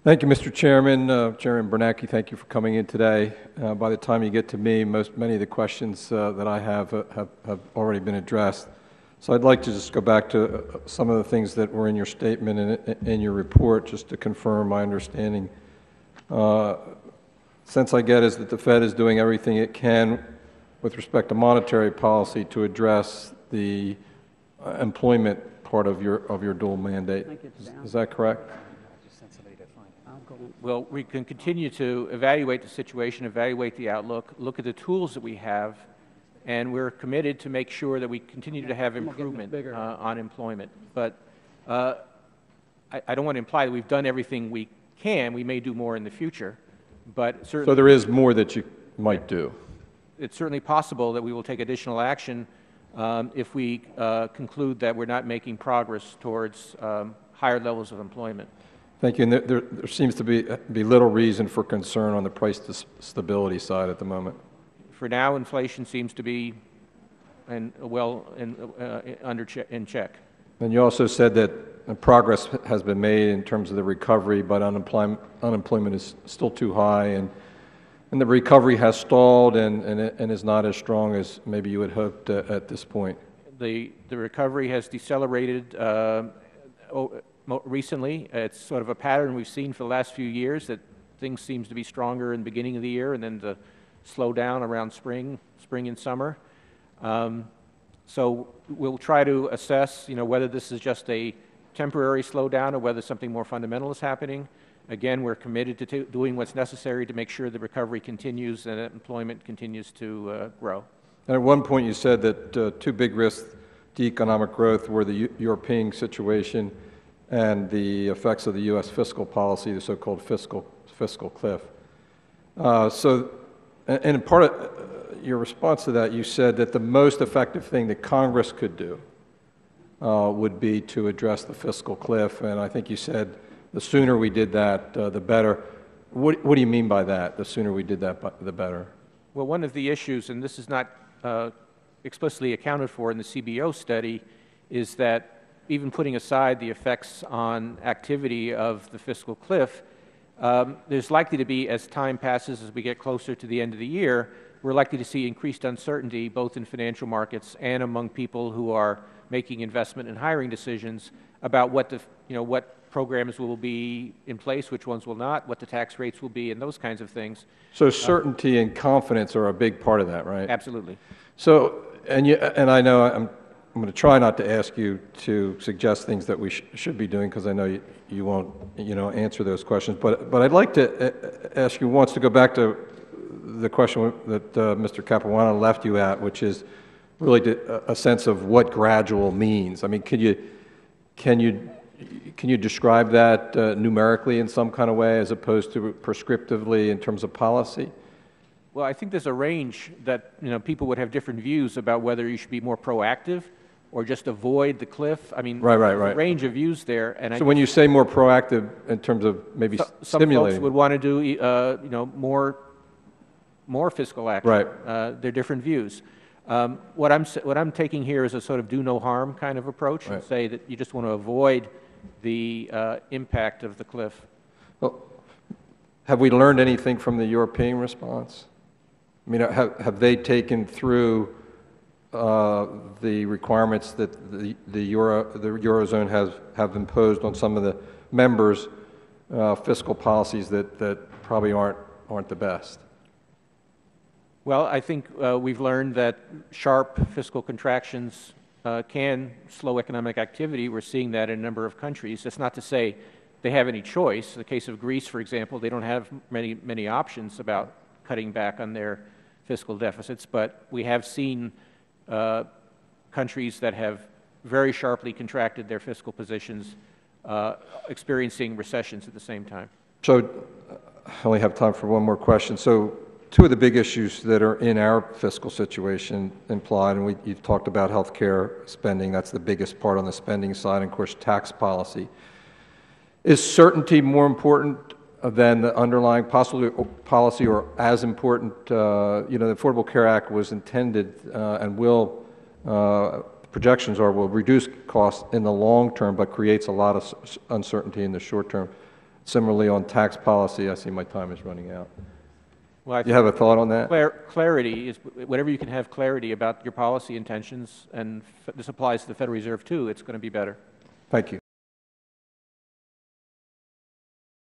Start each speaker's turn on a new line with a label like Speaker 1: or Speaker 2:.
Speaker 1: Thank you, Mr. Chairman. Chairman Bernanke, thank you for coming in today. By the time you get to me, many of the questions that I have already been addressed. So I'd like to just go back to some of the things that were in your statement and in your report, just to confirm my understanding. Sense I get is that the Fed is doing everything it can with respect to monetary policy to address the employment part of your dual mandate. Is that correct?
Speaker 2: Well, we can continue to evaluate the situation, evaluate the outlook, look at the tools that we have, and we're committed to make sure that we continue to have improvement on employment. But I don't want to imply that we've done everything we can. We may do more in the future, but certainly...
Speaker 1: So there is more that you might do?
Speaker 2: It's certainly possible that we will take additional action if we conclude that we're not making progress towards higher levels of employment.
Speaker 1: Thank you. And there seems to be little reason for concern on the price stability side at the moment.
Speaker 2: For now, inflation seems to be in check.
Speaker 1: And you also said that progress has been made in terms of the recovery, but unemployment is still too high, and the recovery has stalled and is not as strong as maybe you had hoped at this point.
Speaker 2: The recovery has decelerated recently. It's sort of a pattern we've seen for the last few years, that things seems to be stronger in the beginning of the year and then to slow down around spring and summer. So we'll try to assess, whether this is just a temporary slowdown or whether something more fundamental is happening. Again, we're committed to doing what's necessary to make sure the recovery continues and that employment continues to grow.
Speaker 1: And at one point you said that two big risks to economic growth were the European situation and the effects of the U.S. fiscal policy, the so-called fiscal cliff. And part of your response to that, you said that the most effective thing that Congress could do would be to address the fiscal cliff, and I think you said the sooner we did that, the better. What do you mean by that, the sooner we did that, the better?
Speaker 2: Well, one of the issues, and this is not explicitly accounted for in the CBO study, is that even putting aside the effects on activity of the fiscal cliff, there's likely to be, as time passes, as we get closer to the end of the year, we're likely to see increased uncertainty both in financial markets and among people who are making investment and hiring decisions about what programs will be in place, which ones will not, what the tax rates will be, and those kinds of things.
Speaker 1: So certainty and confidence are a big part of that, right?
Speaker 2: Absolutely.
Speaker 1: So, and I know I'm going to try not to ask you to suggest things that we should be doing, because I know you won't, answer those questions. But I'd like to ask you once to go back to the question that Mr. Capuano left you at, which is really a sense of what gradual means. I mean, can you describe that numerically in some kind of way, as opposed to prescriptively in terms of policy?
Speaker 2: Well, I think there's a range that people would have different views about whether you should be more proactive or just avoid the cliff. I mean,
Speaker 1: right.
Speaker 2: There's a range of views there. And
Speaker 1: so when you say more proactive in terms of maybe stimulating,
Speaker 2: some folks would want to do more fiscal action.
Speaker 1: Right.
Speaker 2: They're different views. What I'm taking here is a sort of do no harm kind of approach,
Speaker 1: right,
Speaker 2: and say that you just want to avoid the impact of the cliff.
Speaker 1: Well, have we learned anything from the European response? I mean, have they taken through the requirements that the Eurozone have imposed on some of the members, fiscal policies that probably aren't the best?
Speaker 2: Well, I think we've learned that sharp fiscal contractions can slow economic activity. We're seeing that in a number of countries. That's not to say they have any choice. In the case of Greece, for example, they don't have many options about cutting back on their fiscal deficits, but we have seen countries that have very sharply contracted their fiscal positions experiencing recessions at the same time.
Speaker 1: So I only have time for one more question. So two of the big issues that are in our fiscal situation implied, and you've talked about health care spending, that's the biggest part on the spending side, and of course tax policy. Is certainty more important than the underlying policy, or as important? The Affordable Care Act was intended and projections will reduce costs in the long term, but creates a lot of uncertainty in the short term. Similarly, on tax policy, I see my time is running out.
Speaker 2: Well,
Speaker 1: You have a thought on that?
Speaker 2: clarity is, whenever you can have clarity about your policy intentions, and this applies to the Federal Reserve too, it's going to be better.
Speaker 1: Thank you.